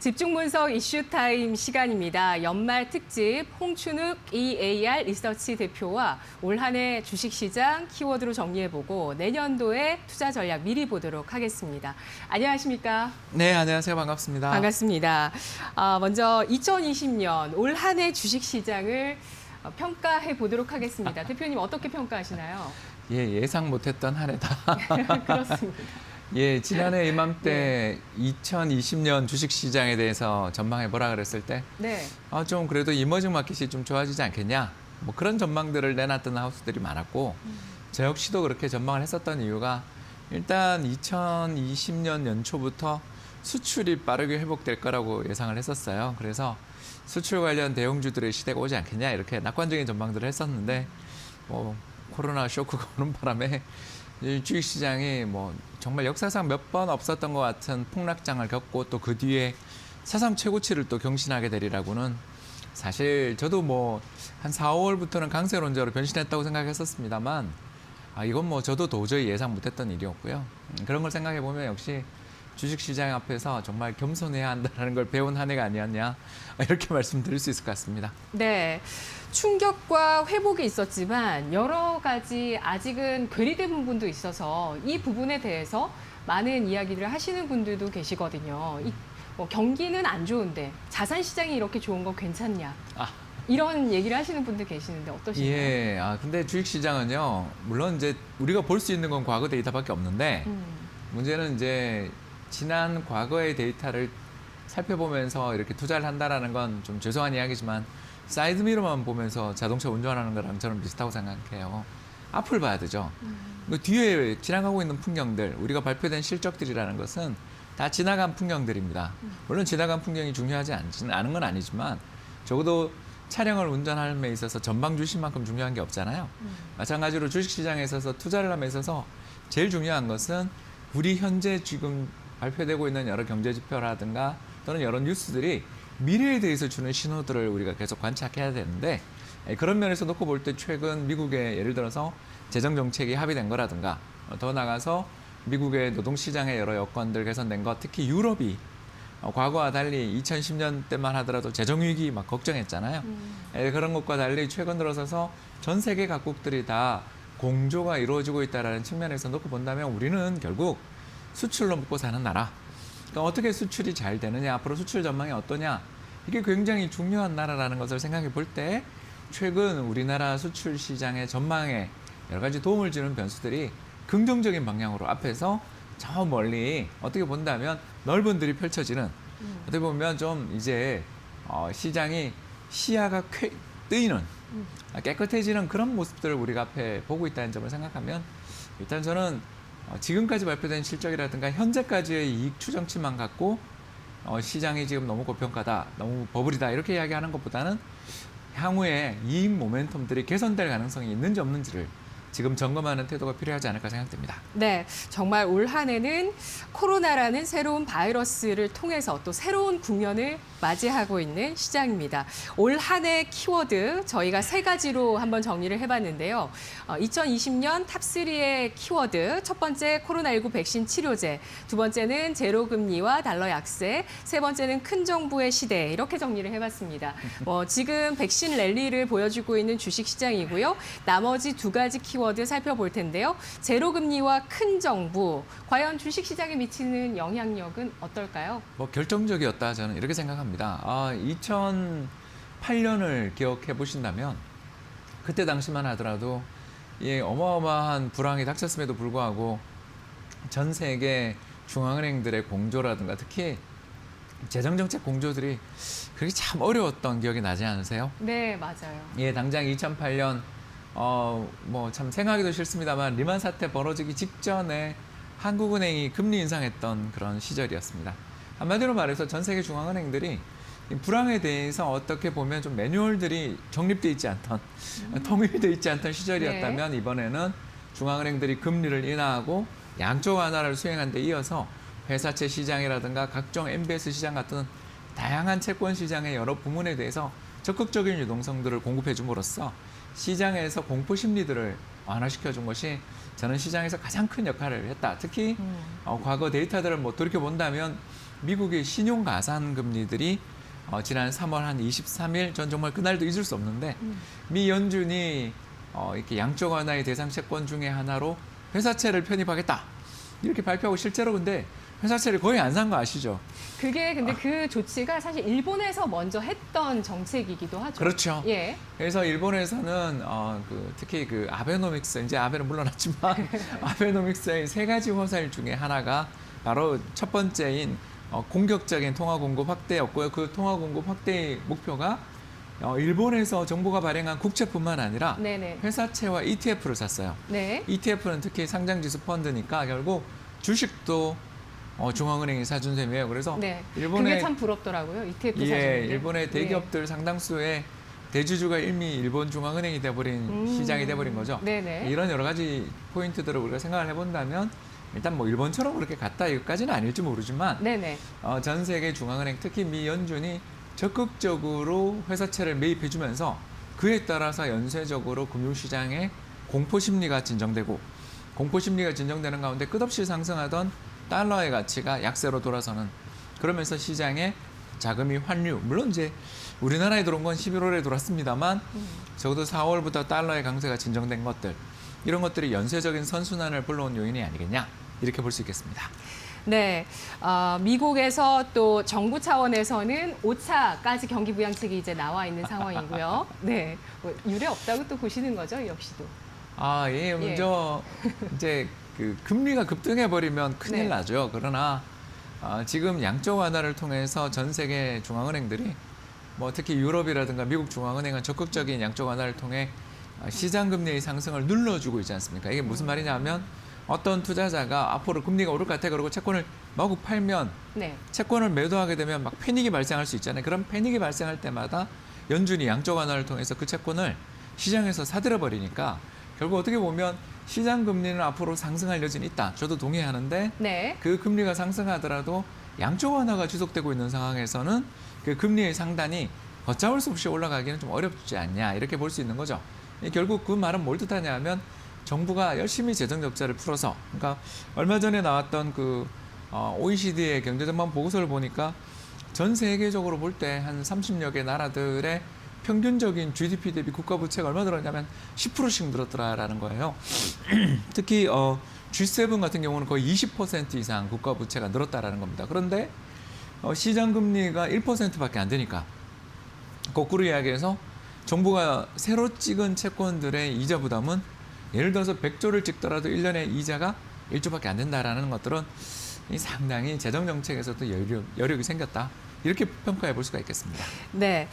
집중 분석 이슈 타임 시간입니다. 연말 특집 홍춘욱 EAR 리서치 대표와 올 한 해 주식시장 키워드로 정리해보고 내년도의 투자 전략 미리 보도록 하겠습니다. 안녕하십니까? 네, 안녕하세요. 반갑습니다. 반갑습니다. 먼저 2020년 올 한 해 주식시장을 평가해 보도록 하겠습니다. 대표님 어떻게 평가하시나요? 예상 못했던 한 해다. 그렇습니다. 지난해 이맘때 2020년 주식시장에 대해서 전망해 보라 그랬을 때 네. 좀 그래도 이머징 마켓이 좀 좋아지지 않겠냐. 뭐 그런 전망들을 내놨던 하우스들이 많았고 저 역시도 그렇게 전망을 했었던 이유가 일단 2020년 연초부터 수출이 빠르게 회복될 거라고 예상을 했었어요. 그래서 수출 관련 대형주들의 시대가 오지 않겠냐 이렇게 낙관적인 전망들을 했었는데 뭐 코로나 쇼크가 오는 바람에 주식시장이 뭐 정말 역사상 몇 번 없었던 것 같은 폭락장을 겪고 또 그 뒤에 사상 최고치를 또 경신하게 되리라고는 사실 저도 뭐 한 4, 5월부터는 강세론자로 변신했다고 생각했었습니다만 이건 뭐 저도 도저히 예상 못했던 일이었고요. 그런 걸 생각해 보면 역시 주식시장 앞에서 정말 겸손해야 한다는 걸 배운 한 해가 아니었냐 이렇게 말씀드릴 수 있을 것 같습니다. 네. 충격과 회복이 있었지만 여러 가지 아직은 괴리된 부분도 있어서 이 부분에 대해서 많은 이야기를 하시는 분들도 계시거든요. 뭐 경기는 안 좋은데 자산 시장이 이렇게 좋은 건 괜찮냐? 이런 얘기를 하시는 분들 계시는데 어떠신가요? 근데 주식시장은요, 물론 이제 우리가 볼 수 있는 건 과거 데이터밖에 없는데 문제는 이제 지난 과거의 데이터를 살펴보면서 이렇게 투자를 한다라는 건 좀 죄송한 이야기지만 사이드미러만 보면서 자동차 운전하는 거랑 저는 비슷하고 생각해요. 앞을 봐야 되죠. 그 뒤에 지나가고 있는 풍경들, 우리가 발표된 실적들이라는 것은 다 지나간 풍경들입니다. 물론 지나간 풍경이 중요하지 않은 건 아니지만 적어도 차량을 운전함에 있어서 전방 주식만큼 중요한 게 없잖아요. 마찬가지로 주식시장에 있어서 투자를 함에 있어서 제일 중요한 것은 우리 현재 지금 발표되고 있는 여러 경제지표라든가 또는 여러 뉴스들이 미래에 대해서 주는 신호들을 우리가 계속 관찰해야 되는데 그런 면에서 놓고 볼 때 최근 미국의 예를 들어서 재정정책이 합의된 거라든가 더 나아가서 미국의 노동시장의 여러 여건들 개선된 것, 특히 유럽이 과거와 달리 2010년 때만 하더라도 재정위기 막 걱정했잖아요. 그런 것과 달리 최근 들어서서 전 세계 각국들이 다 공조가 이루어지고 있다는 측면에서 놓고 본다면 우리는 결국 수출로 먹고 사는 나라. 그러니까 어떻게 수출이 잘 되느냐, 앞으로 수출 전망이 어떠냐, 이게 굉장히 중요한 나라라는 것을 생각해 볼 때 최근 우리나라 수출 시장의 전망에 여러 가지 도움을 주는 변수들이 긍정적인 방향으로 앞에서 저 멀리 어떻게 본다면 넓은 들이 펼쳐지는 어떻게 보면 좀 이제 시장이 시야가 뜨이는 깨끗해지는 그런 모습들을 우리가 앞에 보고 있다는 점을 생각하면 일단 저는 지금까지 발표된 실적이라든가 현재까지의 이익 추정치만 갖고 시장이 지금 너무 고평가다, 너무 버블이다 이렇게 이야기하는 것보다는 향후에 이익 모멘텀들이 개선될 가능성이 있는지 없는지를 지금 점검하는 태도가 필요하지 않을까 생각됩니다. 네, 정말 올 한 해는 코로나라는 새로운 바이러스를 통해서 또 새로운 국면을 맞이하고 있는 시장입니다. 올 한 해 키워드 저희가 세 가지로 한번 정리를 해봤는데요. 2020년 탑3의 키워드, 첫 번째 코로나19 백신 치료제, 두 번째는 제로금리와 달러 약세, 세 번째는 큰 정부의 시대 이렇게 정리를 해봤습니다. 지금 백신 랠리를 보여주고 있는 주식시장이고요. 나머지 두 가지 키워드 살펴볼 텐데요. 제로금리와 큰 정부, 과연 주식시장에 미치는 영향력은 어떨까요? 결정적이었다 저는 이렇게 생각합니다. 2008년을 기억해 보신다면 그때 당시만 하더라도 어마어마한 불황이 닥쳤음에도 불구하고 전 세계 중앙은행들의 공조라든가 특히 재정정책 공조들이 그렇게 참 어려웠던 기억이 나지 않으세요? 네, 맞아요. 당장 2008년 참 생각하기도 싫습니다만 리만 사태 벌어지기 직전에 한국은행이 금리 인상했던 그런 시절이었습니다. 한마디로 말해서 전 세계 중앙은행들이 불황에 대해서 어떻게 보면 좀 매뉴얼들이 정립돼 있지 않던, 통일돼 있지 않던 시절이었다면 이번에는 중앙은행들이 금리를 인하하고 양적 완화를 수행한 데 이어서 회사채 시장이라든가 각종 MBS 시장 같은 다양한 채권 시장의 여러 부문에 대해서 적극적인 유동성들을 공급해 줌으로써 시장에서 공포 심리들을 완화시켜 준 것이 저는 시장에서 가장 큰 역할을 했다. 특히 과거 데이터들을 돌이켜 본다면 미국의 신용 가산 금리들이 지난 3월 한 23일 전 정말 그날도 잊을 수 없는데 미 연준이 이렇게 양적 완화의 대상 채권 중에 하나로 회사채를 편입하겠다 이렇게 발표하고 실제로 근데 회사채를 거의 안 산 거 아시죠? 그게 근데 그 조치가 사실 일본에서 먼저 했던 정책이기도 하죠. 그렇죠. 예. 그래서 일본에서는 특히 그 아베노믹스 이제 아베는 물러났지만 아베노믹스의 세 가지 화살 중에 하나가 바로 첫 번째인 공격적인 통화 공급 확대였고요. 그 통화 공급 확대의 목표가 일본에서 정부가 발행한 국채뿐만 아니라 네네. 회사채와 ETF를 샀어요. 네. ETF는 특히 상장지수 펀드니까 결국 주식도 중앙은행이 사준 셈이에요. 그래서 네. 그게 일본의 참 부럽더라고요. ETF 사주는 예, 게. 일본의 대기업들 상당수의 대주주가 이미 일본 중앙은행이 돼버린 시장이 돼버린 거죠. 네네. 이런 여러 가지 포인트들을 우리가 생각을 해본다면 일단 뭐 일본처럼 그렇게 갔다 이것까지는 아닐지 모르지만 네네. 전 세계 중앙은행 특히 미 연준이 적극적으로 회사채를 매입해주면서 그에 따라서 연쇄적으로 금융시장에 공포심리가 진정되고 공포심리가 진정되는 가운데 끝없이 상승하던 달러의 가치가 약세로 돌아서는 그러면서 시장에 자금이 환류 물론 이제 우리나라에 들어온 건 11월에 들어왔습니다만 적어도 4월부터 달러의 강세가 진정된 것들 이런 것들이 연쇄적인 선순환을 불러온 요인이 아니겠냐 이렇게 볼 수 있겠습니다. 네, 미국에서 또 정부 차원에서는 5차까지 경기 부양책이 이제 나와 있는 상황이고요. 네, 뭐 유례 없다고 또 보시는 거죠, 역시도. 예, 먼저 이제 그 금리가 급등해 버리면 큰일 네. 나죠. 그러나 지금 양적 완화를 통해서 전 세계 중앙은행들이 뭐 특히 유럽이라든가 미국 중앙은행은 적극적인 양적 완화를 통해 시장 금리의 상승을 눌러주고 있지 않습니까? 이게 무슨 말이냐면 어떤 투자자가 앞으로 금리가 오를 것 같아 그러고 채권을 마구 팔면 네. 채권을 매도하게 되면 막 패닉이 발생할 수 있잖아요. 그럼 패닉이 발생할 때마다 연준이 양적 완화를 통해서 그 채권을 시장에서 사들여 버리니까 결국 어떻게 보면 시장 금리는 앞으로 상승할 여지는 있다. 저도 동의하는데 네. 그 금리가 상승하더라도 양적 완화가 지속되고 있는 상황에서는 그 금리의 상단이 걷잡을 수 없이 올라가기는 좀 어렵지 않냐 이렇게 볼 수 있는 거죠. 결국 그 말은 뭘 뜻하냐 하면 정부가 열심히 재정 적자를 풀어서 그러니까 얼마 전에 나왔던 그 OECD의 경제전망 보고서를 보니까 전 세계적으로 볼 때 한 30여 개 나라들의 평균적인 GDP 대비 국가 부채가 얼마 늘었냐면 10%씩 늘었더라라는 거예요. 특히 G7 같은 경우는 거의 20% 이상 국가 부채가 늘었다라는 겁니다. 그런데 시장 금리가 1%밖에 안 되니까 거꾸로 이야기해서 정부가 새로 찍은 채권들의 이자 부담은 예를 들어서 100조를 찍더라도 1년에 이자가 1조밖에 안 된다라는 것들은 상당히 재정 정책에서도 여력이 생겼다. 이렇게 평가해 볼 수가 있겠습니다. 네.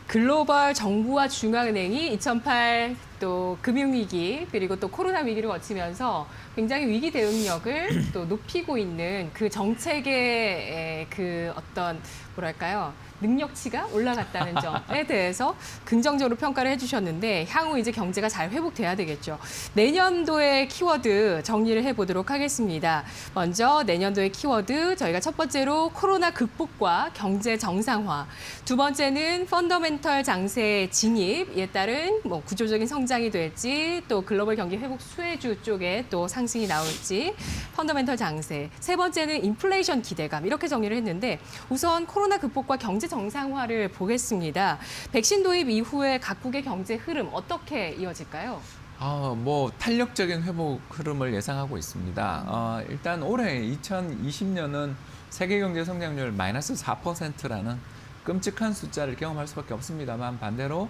글로벌 정부와 중앙은행이 2008 또 금융위기 그리고 또 코로나 위기를 거치면서 굉장히 위기 대응력을 또 높이고 있는 그 정책의 그 어떤 뭐랄까요? 능력치가 올라갔다는 점에 대해서 긍정적으로 평가를 해주셨는데 향후 이제 경제가 잘 회복돼야 되겠죠. 내년도의 키워드 정리를 해보도록 하겠습니다. 먼저 내년도의 키워드 저희가 첫 번째로 코로나 극복과 경제 정상화, 두 번째는 펀더멘털 장세의 진입에 따른 뭐 구조적인 성장이 될지 또 글로벌 경기 회복 수혜주 쪽에 또 상승이 나올지 펀더멘털 장세, 세 번째는 인플레이션 기대감 이렇게 정리를 했는데 우선 코로나 극복과 경제 정상화를 보겠습니다. 백신 도입 이후에 각국의 경제 흐름 어떻게 이어질까요? 뭐 탄력적인 회복 흐름을 예상하고 있습니다. 일단 올해 2020년은 세계 경제 성장률 마이너스 4%라는 끔찍한 숫자를 경험할 수밖에 없습니다만 반대로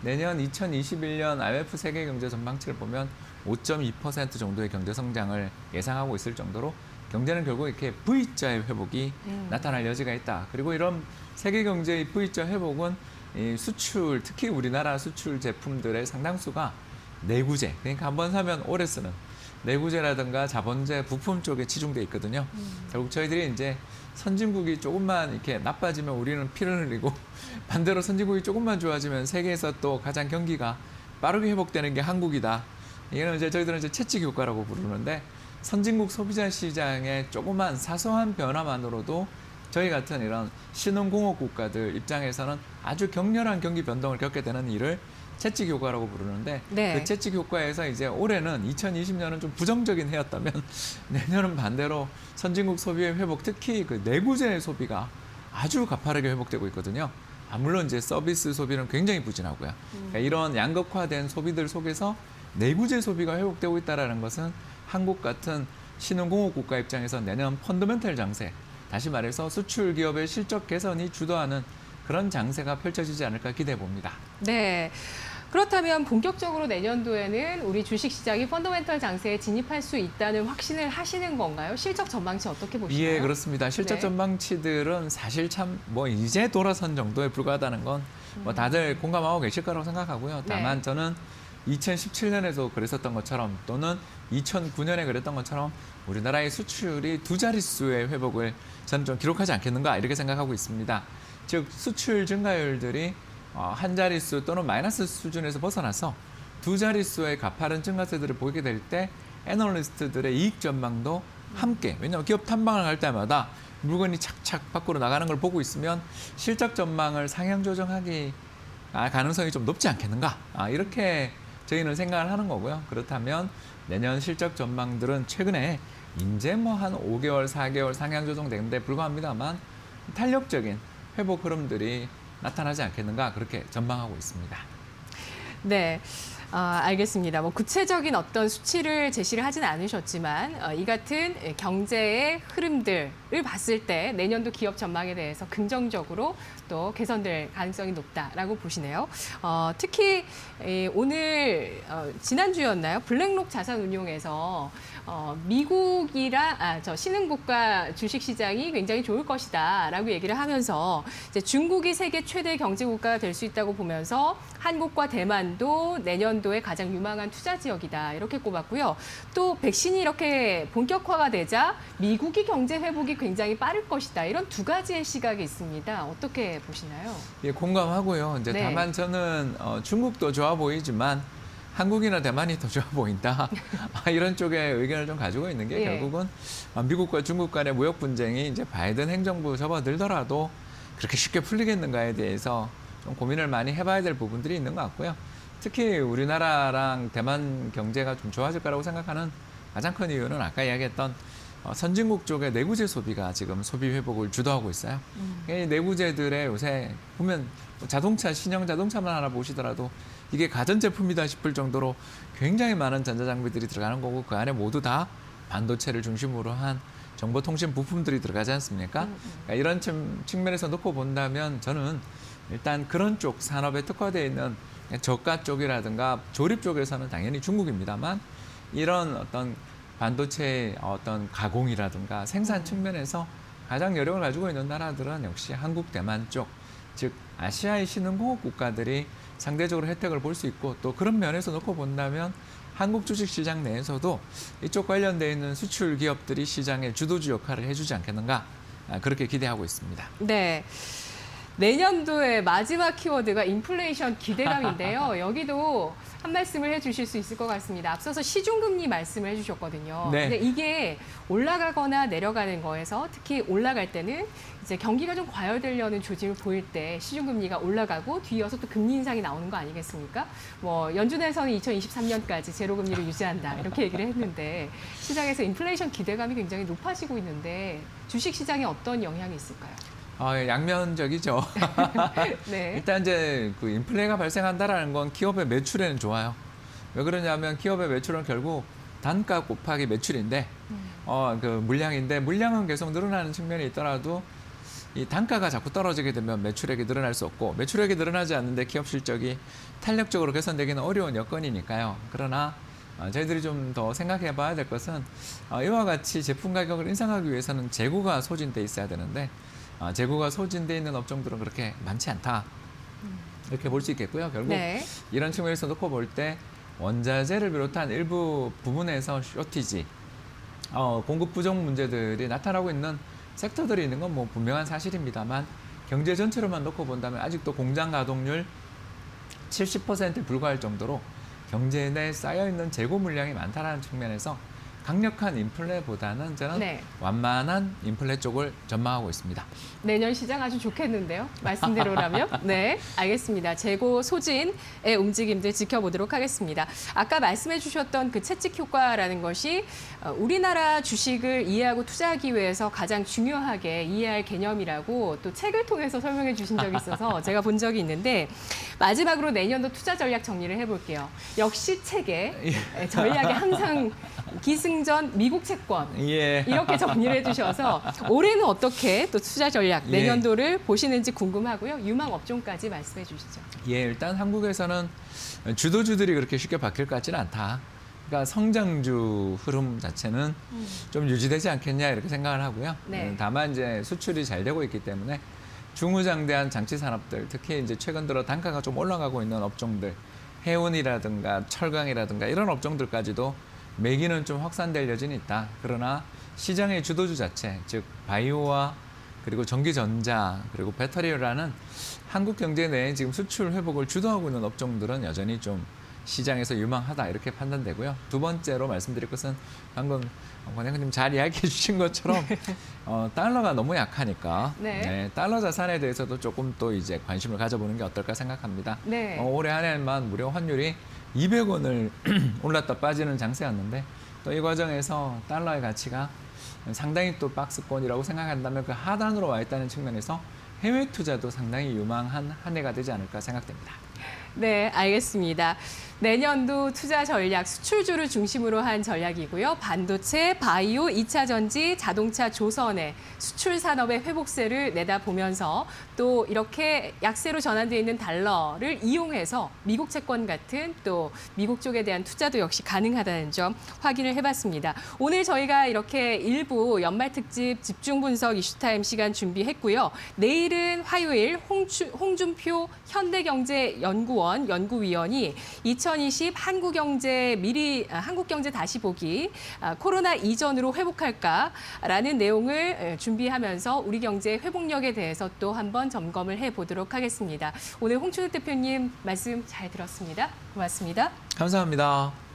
내년 2021년 IMF 세계 경제 전망치를 보면 5.2% 정도의 경제 성장을 예상하고 있을 정도로 경제는 결국 이렇게 V자의 회복이 나타날 여지가 있다. 그리고 이런 세계 경제의 V자 회복은 이 수출, 특히 우리나라 수출 제품들의 상당수가 내구재, 그러니까 한번 사면 오래 쓰는 내구재라든가 자본재, 부품 쪽에 치중돼 있거든요. 결국 저희들이 이제 선진국이 조금만 이렇게 나빠지면 우리는 피를 흘리고 반대로 선진국이 조금만 좋아지면 세계에서 또 가장 경기가 빠르게 회복되는 게 한국이다. 이거는 이제 저희들은 이제 채찍 효과라고 부르는데 선진국 소비자 시장의 조그만 사소한 변화만으로도 저희 같은 이런 신흥공업 국가들 입장에서는 아주 격렬한 경기 변동을 겪게 되는 일을 채찍 효과라고 부르는데 네. 그 채찍 효과에서 이제 올해는 2020년은 좀 부정적인 해였다면 내년은 반대로 선진국 소비의 회복, 특히 그 내구재 소비가 아주 가파르게 회복되고 있거든요. 물론 이제 서비스 소비는 굉장히 부진하고요. 그러니까 이런 양극화된 소비들 속에서 내구재 소비가 회복되고 있다는 것은 한국 같은 신흥공업 국가 입장에서 내년 펀더멘털 장세, 다시 말해서 수출 기업의 실적 개선이 주도하는 그런 장세가 펼쳐지지 않을까 기대해 봅니다. 네. 그렇다면 본격적으로 내년도에는 우리 주식시장이 펀더멘털 장세에 진입할 수 있다는 확신을 하시는 건가요? 실적 전망치 어떻게 보시나요? 예, 그렇습니다. 실적 네. 전망치들은 사실 참 뭐 이제 돌아선 정도에 불과하다는 건 뭐 다들 공감하고 계실 거라고 생각하고요. 다만 네. 저는 2017년에도 그랬었던 것처럼 또는 2009년에 그랬던 것처럼 우리나라의 수출이 두 자릿수의 회복을 저는 좀 기록하지 않겠는가 이렇게 생각하고 있습니다. 즉 수출 증가율들이 한 자릿수 또는 마이너스 수준에서 벗어나서 두 자릿수의 가파른 증가세들을 보게 될 때 애널리스트들의 이익 전망도 함께, 왜냐하면 기업 탐방을 갈 때마다 물건이 착착 밖으로 나가는 걸 보고 있으면 실적 전망을 상향 조정하기 가능성이 좀 높지 않겠는가, 이렇게 저희는 생각을 하는 거고요. 그렇다면 내년 실적 전망들은 최근에 이제 뭐 한 5개월, 4개월 상향 조정되는데 불과합니다만 탄력적인 회복 흐름들이 나타나지 않겠는가 그렇게 전망하고 있습니다. 네. 알겠습니다. 뭐 구체적인 어떤 수치를 제시를 하진 않으셨지만 이 같은 경제의 흐름들을 봤을 때 내년도 기업 전망에 대해서 긍정적으로 또 개선될 가능성이 높다라고 보시네요. 특히 오늘 지난주였나요? 블랙록 자산운용에서 미국이랑 신흥국가 주식시장이 굉장히 좋을 것이다라고 얘기를 하면서 이제 중국이 세계 최대 경제국가가 될 수 있다고 보면서 한국과 대만도 내년도에 가장 유망한 투자 지역이다 이렇게 꼽았고요. 또 백신이 이렇게 본격화가 되자 미국이 경제 회복이 굉장히 빠를 것이다 이런 두 가지의 시각이 있습니다. 어떻게 보시나요? 예, 공감하고요. 이제 네. 다만 저는 중국도 좋아 보이지만 한국이나 대만이 더 좋아 보인다. 이런 쪽의 의견을 좀 가지고 있는 게 예. 결국은 미국과 중국 간의 무역 분쟁이 이제 바이든 행정부 접어들더라도 그렇게 쉽게 풀리겠는가에 대해서 좀 고민을 많이 해봐야 될 부분들이 있는 것 같고요. 특히 우리나라랑 대만 경제가 좀 좋아질 거라고 생각하는 가장 큰 이유는 아까 이야기했던 선진국 쪽의 내구재 소비가 지금 소비 회복을 주도하고 있어요. 이 내구재들의 요새 보면 자동차, 신형 자동차만 하나 보시더라도 이게 가전제품이다 싶을 정도로 굉장히 많은 전자장비들이 들어가는 거고 그 안에 모두 다 반도체를 중심으로 한 정보통신 부품들이 들어가지 않습니까? 그러니까 이런 측면에서 놓고 본다면 저는 일단 그런 쪽 산업에 특화되어 있는 저가 쪽이라든가 조립 쪽에서는 당연히 중국입니다만 이런 어떤 반도체 어떤 가공이라든가 생산 측면에서 가장 여력을 가지고 있는 나라들은 역시 한국, 대만 쪽, 즉 아시아의 신흥공업 국가들이 상대적으로 혜택을 볼 수 있고 또 그런 면에서 놓고 본다면 한국 주식시장 내에서도 이쪽 관련되어 있는 수출 기업들이 시장의 주도주 역할을 해주지 않겠는가 그렇게 기대하고 있습니다. 네. 내년도의 마지막 키워드가 인플레이션 기대감인데요. 여기도 한 말씀을 해주실 수 있을 것 같습니다. 앞서서 시중금리 말씀을 해주셨거든요. 네. 근데 이게 올라가거나 내려가는 거에서 특히 올라갈 때는 이제 경기가 좀 과열되려는 조짐을 보일 때 시중금리가 올라가고 뒤이어서 또 금리 인상이 나오는 거 아니겠습니까? 뭐 연준에서는 2023년까지 제로금리를 유지한다 이렇게 얘기를 했는데 시장에서 인플레이션 기대감이 굉장히 높아지고 있는데 주식시장에 어떤 영향이 있을까요? 양면적이죠. 네. 일단 이제 그 인플레가 발생한다라는 건 기업의 매출에는 좋아요. 왜 그러냐면 기업의 매출은 결국 단가 곱하기 매출인데, 그 물량인데 물량은 계속 늘어나는 측면이 있더라도 이 단가가 자꾸 떨어지게 되면 매출액이 늘어날 수 없고 매출액이 늘어나지 않는데 기업 실적이 탄력적으로 개선되기는 어려운 여건이니까요. 그러나 저희들이 좀 더 생각해 봐야 될 것은 이와 같이 제품 가격을 인상하기 위해서는 재고가 소진돼 있어야 되는데 재고가 소진돼 있는 업종들은 그렇게 많지 않다. 이렇게 볼 수 있겠고요. 결국 네. 이런 측면에서 놓고 볼 때 원자재를 비롯한 일부 부분에서 쇼티지, 공급 부족 문제들이 나타나고 있는 섹터들이 있는 건 뭐 분명한 사실입니다만 경제 전체로만 놓고 본다면 아직도 공장 가동률 70%에 불과할 정도로 경제 내에 쌓여있는 재고 물량이 많다는 측면에서 강력한 인플레보다는 저는 네. 완만한 인플레 쪽을 전망하고 있습니다. 내년 시장 아주 좋겠는데요. 말씀대로라면. 네, 알겠습니다. 재고 소진의 움직임들 지켜보도록 하겠습니다. 아까 말씀해 주셨던 그 채찍 효과라는 것이 우리나라 주식을 이해하고 투자하기 위해서 가장 중요하게 이해할 개념이라고 또 책을 통해서 설명해 주신 적이 있어서 제가 본 적이 있는데 마지막으로 내년도 투자 전략 정리를 해볼게요. 역시 책에 전략에 항상 기승전 미국 채권 예. 이렇게 정리를 해주셔서 올해는 어떻게 또 투자 전략 예. 내년도를 보시는지 궁금하고요. 유망 업종까지 말씀해 주시죠. 예, 일단 한국에서는 주도주들이 그렇게 쉽게 바뀔 것 같지는 않다. 그러니까 성장주 흐름 자체는 좀 유지되지 않겠냐 이렇게 생각을 하고요. 네. 다만 이제 수출이 잘 되고 있기 때문에 중후장대한 장치 산업들, 특히 이제 최근 들어 단가가 좀 올라가고 있는 업종들, 해운이라든가 철강이라든가 이런 업종들까지도 매기는 좀 확산될 여진이 있다. 그러나 시장의 주도주 자체, 즉 바이오와 그리고 전기전자 그리고 배터리라는 한국 경제 내에 지금 수출 회복을 주도하고 있는 업종들은 여전히 좀 시장에서 유망하다 이렇게 판단되고요. 두 번째로 말씀드릴 것은 방금 권영님 잘 이야기해 주신 것처럼 달러가 너무 약하니까 네. 달러 자산에 대해서도 조금 또 이제 관심을 가져보는 게 어떨까 생각합니다. 네. 올해 한 해만 무려 환율이 200원을 올랐다 빠지는 장세였는데 또 이 과정에서 달러의 가치가 상당히 또 박스권이라고 생각한다면 그 하단으로 와 있다는 측면에서 해외 투자도 상당히 유망한 한 해가 되지 않을까 생각됩니다. 네, 알겠습니다. 내년도 투자 전략 수출주를 중심으로 한 전략이고요. 반도체, 바이오, 2차 전지, 자동차, 조선의 수출 산업의 회복세를 내다보면서 또 이렇게 약세로 전환되어 있는 달러를 이용해서 미국 채권 같은 또 미국 쪽에 대한 투자도 역시 가능하다는 점 확인을 해봤습니다. 오늘 저희가 이렇게 일부 연말 특집 집중 분석 이슈타임 시간 준비했고요. 내일은 화요일 홍준표 현대경제연구원 연구위원이 2020 한국경제 다시 보기 코로나 이전으로 회복할까라는 내용을 준비하면서 우리 경제 회복력에 대해서 또 한번 점검을 해보도록 하겠습니다. 오늘 홍춘욱 대표님 말씀 잘 들었습니다. 고맙습니다. 감사합니다.